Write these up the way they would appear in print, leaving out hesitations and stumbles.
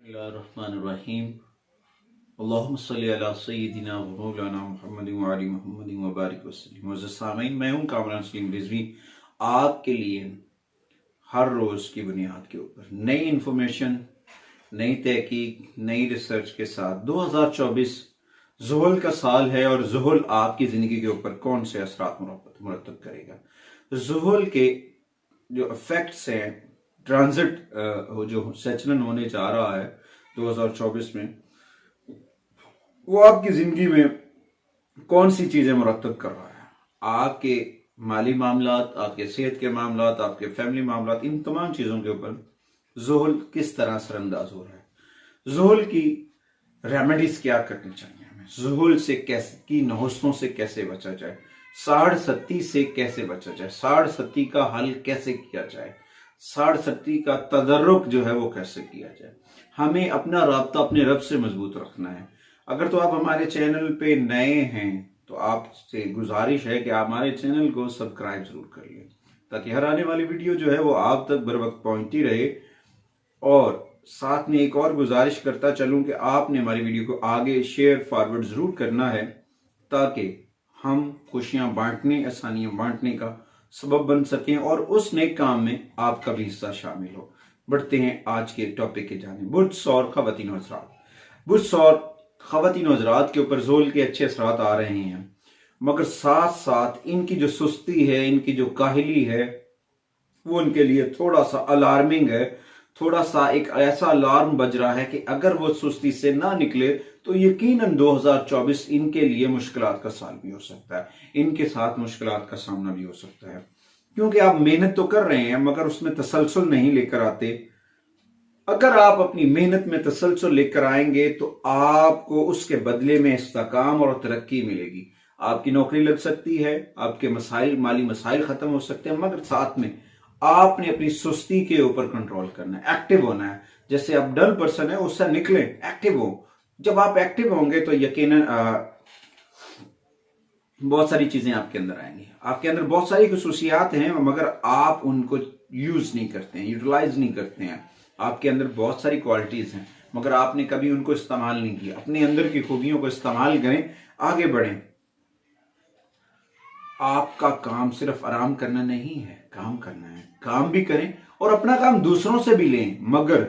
बिस्मिल्लाहिर्रहमानिर्रहीम। अल्लाहुम्मा सल्ली अला सय्यिदिना व मौलाना मुहम्मदिन व आलि मुहम्मदिन व बारिक वसल्लम। मुअज़्ज़ज़ सामीन, मैं हूं कामरान सलीम रिजवी, आपके लिए हर रोज़ की बुनियाद के ऊपर नई इंफॉर्मेशन, नई तहकीक, नई रिसर्च के साथ 2024 ज़ुहुल का साल है और ज़ुहुल आपकी ज़िंदगी के ऊपर कौन से असरात मुरतब करेगा। ज़ुहुल के जो इफेक्ट्स हैं, ट्रांजिट जो सेचलन होने जा रहा है 2024 में, वो आपकी जिंदगी में कौन सी चीजें मुरतब कर रहा है। आपके माली मामलात, आपके सेहत के मामलात, आपके फैमिली मामलात, इन तमाम चीजों के ऊपर ज़ुहुल किस तरह असरअंदाज हो रहा है। ज़ुहुल की रेमेडीज क्या करनी चाहिए हमें, ज़ुहुल से कैसे की नहुस्तों से कैसे बचा जाए, साढ़ सत्ती से कैसे बचा जाए, साढ़ सत्ती का हल कैसे किया जाए, साढ़ सत्ती का तदर्रुक जो है वो कैसे किया जाए। हमें अपना राब्ता अपने रब से मजबूत रखना है। अगर तो आप हमारे चैनल पे नए हैं तो आपसे गुजारिश है कि आप हमारे चैनल को सब्सक्राइब जरूर कर लें, ताकि हर आने वाली वीडियो जो है वो आप तक बर वक्त पहुंचती रहे। और साथ में एक और गुजारिश करता चलूं कि आपने हमारी वीडियो को आगे शेयर फॉरवर्ड जरूर करना है, ताकि हम खुशियां बांटने, आसानियां बांटने का सबब बन सकें और उस नेक काम में आपका भी हिस्सा शामिल हो। बढ़ते हैं आज के टॉपिक के जाने। बुर्स और खवातीन हजरात, बुर्स और खवातीन हजरात के ऊपर ज़ुहुल के अच्छे असरात आ रहे हैं, मगर साथ साथ इनकी जो सुस्ती है, इनकी जो काहिली है, वो उनके लिए थोड़ा सा अलार्मिंग है। थोड़ा सा एक ऐसा अलार्म बज रहा है कि अगर वो सुस्ती से ना निकले तो यकीनन 2024 इनके लिए मुश्किलात का साल भी हो सकता है, इनके साथ मुश्किलात का सामना भी हो सकता है। क्योंकि आप मेहनत तो कर रहे हैं मगर उसमें तसलसल नहीं लेकर आते। अगर आप अपनी मेहनत में तसलसल लेकर आएंगे तो आपको उसके बदले में इस्तेकाम और तरक्की मिलेगी। आपकी नौकरी लग सकती है, आपके मसाइल, माली मसाइल खत्म हो सकते हैं, मगर साथ में आपने अपनी सुस्ती के ऊपर कंट्रोल करना है, एक्टिव होना है। जैसे आप डल पर्सन है, उससे निकले, एक्टिव हो। जब आप एक्टिव होंगे तो यकीनन बहुत सारी चीजें आपके अंदर आएंगी। आपके अंदर बहुत सारी खुसूसियात हैं मगर आप उनको यूज नहीं करते हैं, यूटिलाइज नहीं करते हैं। आपके अंदर बहुत सारी क्वालिटीज हैं मगर आपने कभी उनको इस्तेमाल नहीं किया। अपने अंदर की खूबियों को इस्तेमाल करें, आगे बढ़ें। आपका काम सिर्फ आराम करना नहीं है, काम करना है। काम भी करें और अपना काम दूसरों से भी लें, मगर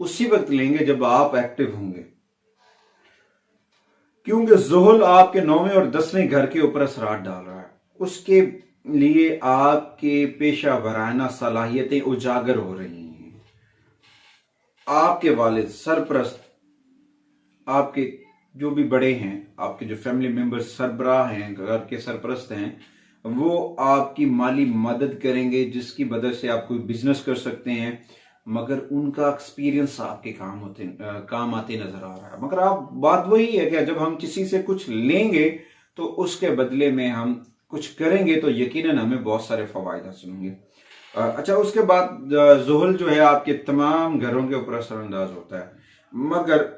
उसी वक्त लेंगे जब आप एक्टिव होंगे। क्योंकि ज़ुहुल आपके 9वें और 10वें घर के ऊपर असरात डाल रहा है। उसके लिए आपके पेशा वराना सलाहियतें उजागर हो रही हैं। आपके वालिद, सरपरस्त, आपके जो भी बड़े हैं, आपके जो फैमिली मेंबर्स सरबराह हैं, घर के सरपरस्त हैं, वो आपकी माली मदद करेंगे, जिसकी वजह से आप कोई बिजनेस कर सकते हैं। मगर उनका एक्सपीरियंस आपके काम आते नजर आ रहा है। मगर आप बात वही है कि जब हम किसी से कुछ लेंगे तो उसके बदले में हम कुछ करेंगे तो यकीनन हमें बहुत सारे फवायद हासिल होंगे। अच्छा, उसके बाद ज़ुहुल जो है आपके तमाम घरों के ऊपर असरअंदाज होता है। मगर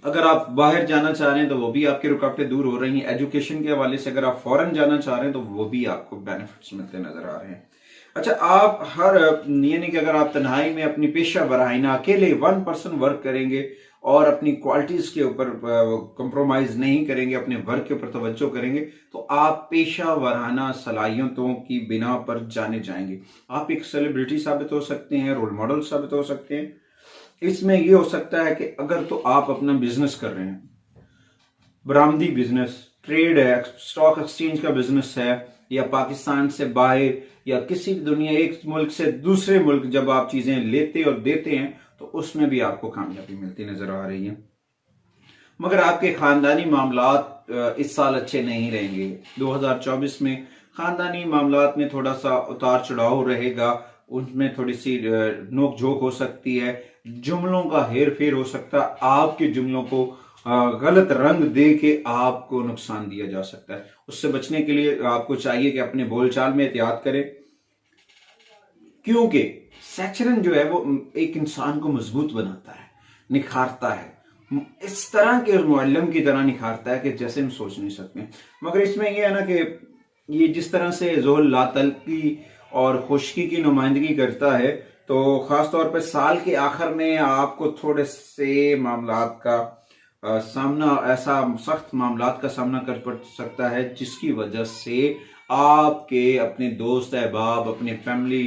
अगर आप बाहर जाना चाह रहे हैं तो वो भी आपकी रुकावटें दूर हो रही हैं। एजुकेशन के हवाले से अगर आप फॉरेन जाना चाह रहे हैं तो वो भी आपको बेनिफिट्स मिलते नजर आ रहे हैं। अच्छा, आप हर यानी कि अगर आप तन्हाई में अपनी पेशा वराइना अकेले 1% वर्क करेंगे और अपनी क्वालिटीज के ऊपर कंप्रोमाइज नहीं करेंगे, अपने वर्क के ऊपर तवज्जो करेंगे, तो आप पेशा वराना सलाहियतों की बिना पर जाने जाएंगे। आप एक सेलिब्रिटी साबित हो सकते हैं, रोल मॉडल साबित हो सकते हैं। इसमें यह हो सकता है कि अगर तो आप अपना बिजनेस कर रहे हैं, बरामदी बिजनेस, ट्रेड है, स्टॉक एक्सचेंज का बिजनेस है, या पाकिस्तान से बाहर या किसी भी दुनिया एक मुल्क से दूसरे मुल्क जब आप चीजें लेते और देते हैं तो उसमें भी आपको कामयाबी मिलती नजर आ रही है। मगर आपके खानदानी मामलात इस साल अच्छे नहीं रहेंगे। 2024 में खानदानी मामलात में थोड़ा सा उतार चढ़ाव रहेगा, उनमें थोड़ी सी नोक झोंक हो सकती है, जुमलों का हेर फेर हो सकता है, आपके जुमलों को गलत रंग दे के आपको नुकसान दिया जा सकता है। उससे बचने के लिए आपको चाहिए कि अपने बोलचाल में एहतियात करें, क्योंकि सैचरन जो है वो एक इंसान को मजबूत बनाता है, निखारता है, इस तरह के मुअल्लिम की तरह निखारता है कि जैसे हम सोच नहीं सकते। मगर इसमें यह है ना कि ये जिस तरह से ज़ुहुल लातल्की और खुश्की की नुमाइंदगी करता है, तो ख़ास तौर पे साल के आखिर में आपको थोड़े से मामलात का सामना, ऐसा सख्त मामलात का सामना कर पड़ सकता है जिसकी वजह से आपके अपने दोस्त अहबाब, अपने फैमिली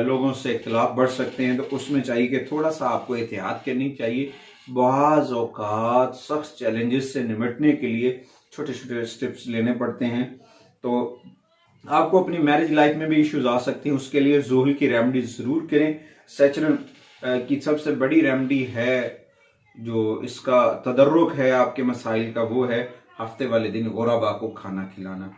लोगों से इख्तिलाफ बढ़ सकते हैं। तो उसमें चाहिए कि थोड़ा सा आपको एहतियात करनी चाहिए। बाज़ औक़ात सख्त चैलेंजेस से निपटने के लिए छोटे छोटे स्टेप्स लेने पड़ते हैं। तो आपको अपनी मैरिज लाइफ में भी इश्यूज आ सकती हैं, उसके लिए ज़ोहल की रेमेडी ज़रूर करें। सेचरन की सबसे बड़ी रेमेडी है जो इसका तदर्रुक है आपके मसाइल का, वो है हफ्ते वाले दिन गुरबा को खाना खिलाना,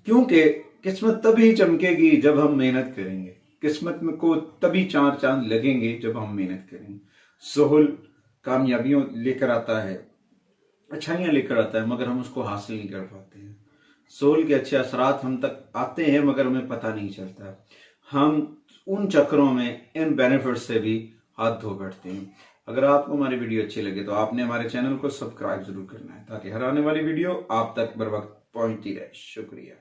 क्योंकि किस्मत तभी चमकेगी जब हम मेहनत करेंगे। किस्मत में को तभी चार चांद लगेंगे जब हम मेहनत करेंगे। ज़ोहल कामयाबियों लेकर आता है, अच्छाइयाँ लेकर आता है, मगर हम उसको हासिल नहीं कर पाते हैं। ज़ोहल के अच्छे असरात हम तक आते हैं मगर हमें पता नहीं चलता। हम उन चक्करों में, इन बेनिफिट से भी हाथ धो बैठते हैं। अगर आपको हमारी वीडियो अच्छी लगे तो आपने हमारे चैनल को सब्सक्राइब जरूर करना है ताकि हर आने वाली वीडियो आप तक बर वक्त पहुंचती रहे। शुक्रिया।